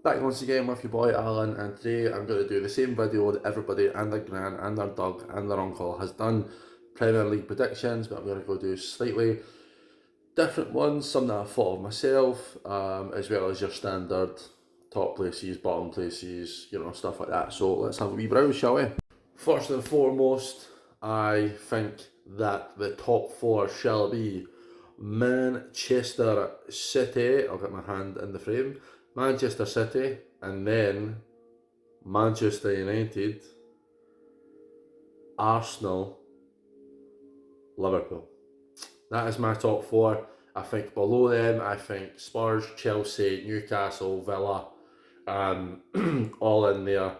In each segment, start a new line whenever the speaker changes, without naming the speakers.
Back once again with your boy Alan, and today I'm going to do the same video that everybody and their gran and their dog and their uncle has done, Premier League predictions, but I'm going to go do slightly different ones, some that I thought of myself, as well as your standard top places, bottom places, stuff like that. So let's have a wee browse, shall we? First and foremost, I think that the top four shall be Manchester City. I'll get my hand in the frame. Manchester City, and then Manchester United, Arsenal, Liverpool. That is my top four. I think below them, I think Spurs, Chelsea, Newcastle, Villa, all in there.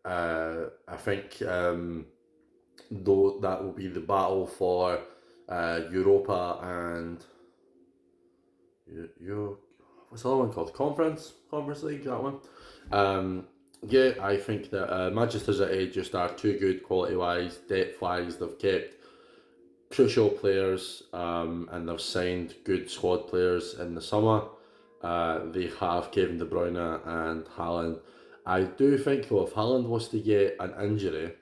I think though that will be the battle for Europa and what's the other one called? Conference League, that one. Yeah, I think that Manchester City just are too good quality wise, depth wise. They've kept crucial players and they've signed good squad players in the summer. They have Kevin De Bruyne and Haaland. I do think though, if Haaland was to get an injury,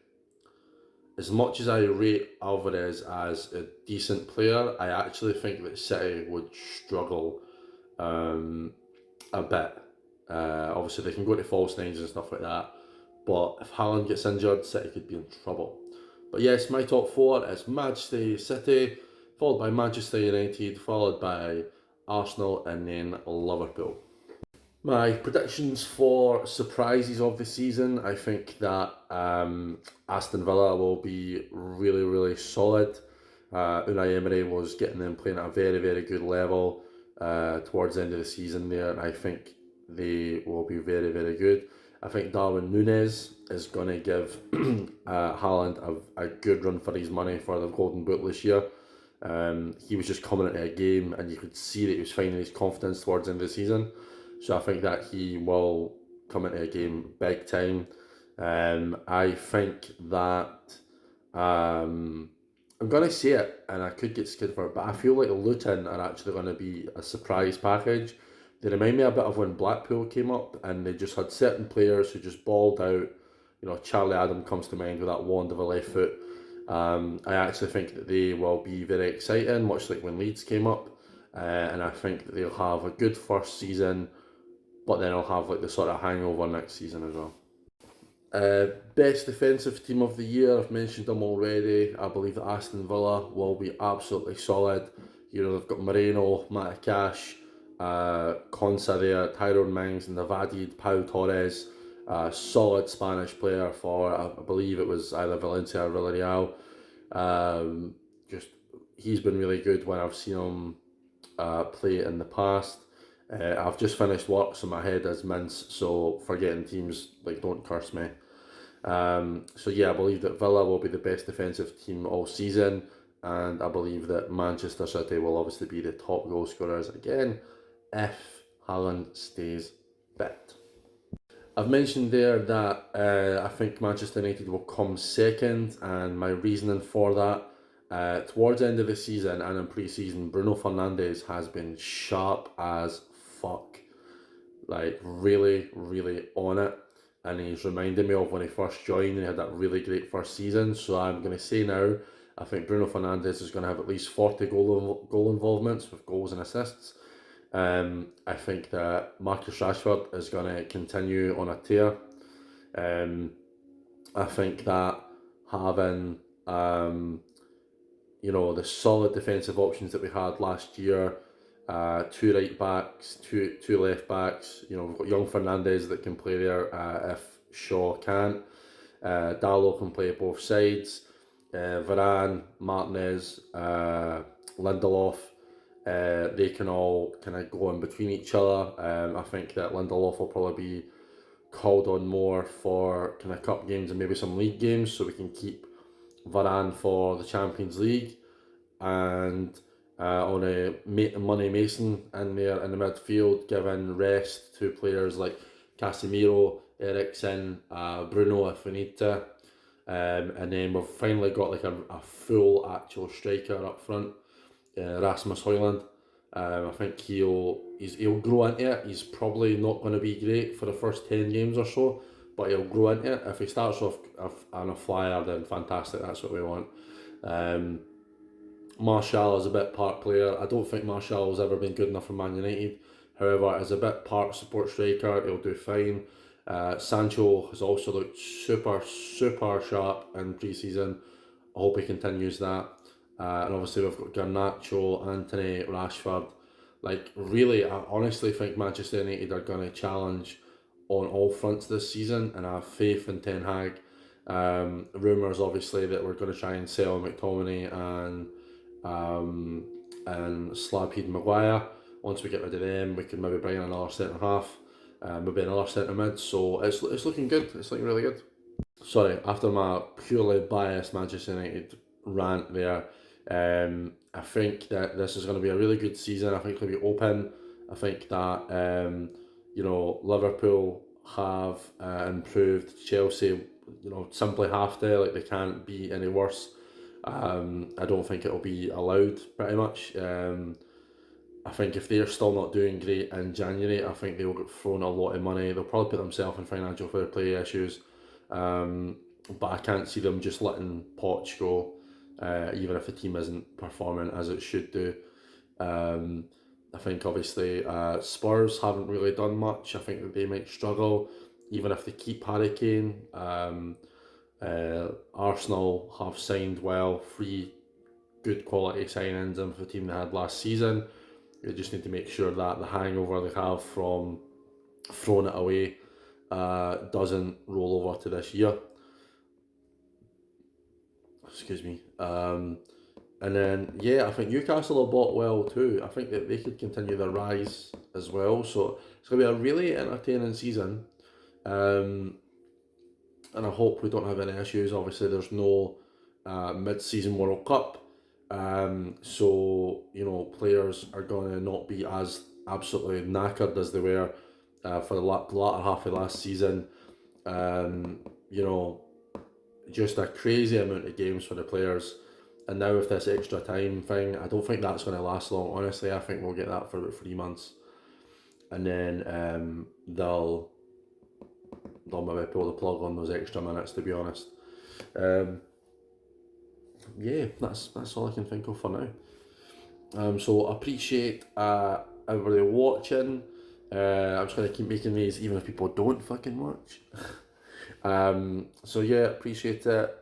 as much as I rate Alvarez as a decent player, I actually think that City would struggle a bit. Obviously, they can go to false nines and stuff like that, but if Haaland gets injured, City could be in trouble. But yes, my top four is Manchester City, followed by Manchester United, followed by Arsenal, and then Liverpool. My predictions for surprises of the season, I think that Aston Villa will be really, really solid. Unai Emery was getting them playing at a very, very good level towards the end of the season there, and I think they will be very, very good. I think Darwin Núñez is going to give Haaland a good run for his money for the Golden Boot this year. He was just coming into a game and you could see that he was finding his confidence towards the end of the season. So I think that he will come into a game big time. I think that I'm going to say it, and I could get scared for it, but I feel like Luton are actually going to be a surprise package. They remind me a bit of when Blackpool came up and they just had certain players who just balled out. Charlie Adam comes to mind with that wand of a left foot. I actually think that they will be very exciting, much like when Leeds came up. And I think that they'll have a good first season, but then I'll have like the sort of hangover next season as well. Best defensive team of the year, I've mentioned them already. I believe that Aston Villa will be absolutely solid. They've got Moreno, Matakash, Konsa there, Tyrone Mings, and they've added Pau Torres, a solid Spanish player for, I believe it was either Valencia or Villarreal. Just he's been really good when I've seen him play in the past. I've just finished work, so my head is mince, so forgetting teams, don't curse me. So yeah, I believe that Villa will be the best defensive team all season, and I believe that Manchester City will obviously be the top goal scorers again if Haaland stays fit. I've mentioned there that I think Manchester United will come second, and my reasoning for that, towards the end of the season and in pre-season, Bruno Fernandes has been sharp as fuck. Like, really, really on it. And he's reminded me of when he first joined and he had that really great first season. So I'm going to say now, I think Bruno Fernandes is going to have at least 40 goal involvements with goals and assists. I think that Marcus Rashford is going to continue on a tear. I think that having the solid defensive options that we had last year, two right backs, two left backs. We've got young Fernandes that can play there if Shaw can't. Dalot can play both sides. Varane, Martinez, Lindelof, they can all kind of go in between each other. I think that Lindelof will probably be called on more for kind of cup games and maybe some league games, so we can keep Varane for the Champions League, and on a Money Mason in there in the midfield, giving rest to players like Casemiro, Eriksen, Bruno if we need to. And then we've finally got like a full actual striker up front, Rasmus Højlund. I think he'll grow into it. He's probably not going to be great for the first 10 games or so, but he'll grow into it. If he starts off on a flyer, then fantastic. That's what we want. Um, Martial is a bit part player. I don't think Martial has ever been good enough for Man United. However, as a bit part support striker, he'll do fine. Sancho has also looked super sharp in pre-season. I hope he continues that. And obviously we've got Garnacho, Anthony, Rashford. Like really, I honestly think Manchester United are going to challenge on all fronts this season, and I have faith in Ten Hag. Rumours obviously that we're going to try and sell McTominay um, and Slabheed Maguire. Once we get rid of them, we can maybe bring in another centre half, maybe another centre mid. So it's looking good. It's looking really good. Sorry, after my purely biased Manchester United rant there, I think that this is going to be a really good season. I think it's going to be open. I think that Liverpool have improved. Chelsea, simply have to. Like they can't be any worse. I don't think it'll be allowed. Pretty much. I think if they're still not doing great in January, I think they'll get thrown a lot of money. They'll probably put themselves in financial fair play issues. But I can't see them just letting Poch go, even if the team isn't performing as it should do. Um, I think obviously Spurs haven't really done much. I think that they might struggle, even if they keep Harry Kane. Arsenal have signed well, three good quality signings in for the team they had last season. They just need to make sure that the hangover they have from throwing it away doesn't roll over to this year. Excuse me. And then, yeah, I think Newcastle have bought well too. I think that they could continue their rise as well. So it's going to be a really entertaining season. Um, and I hope we don't have any issues. Obviously, there's no mid-season World Cup. So, players are going to not be as absolutely knackered as they were for the latter half of last season. Um, you know, just a crazy amount of games for the players. And now with this extra time thing, I don't think that's going to last long. Honestly, I think we'll get that for about 3 months, and then they'll maybe pull the plug on those extra minutes. To be honest, yeah, that's all I can think of for now. So I appreciate everybody watching. I'm just gonna keep making these even if people don't fucking watch. So yeah, appreciate it.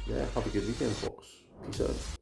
Yeah, have a good weekend, folks. Peace out.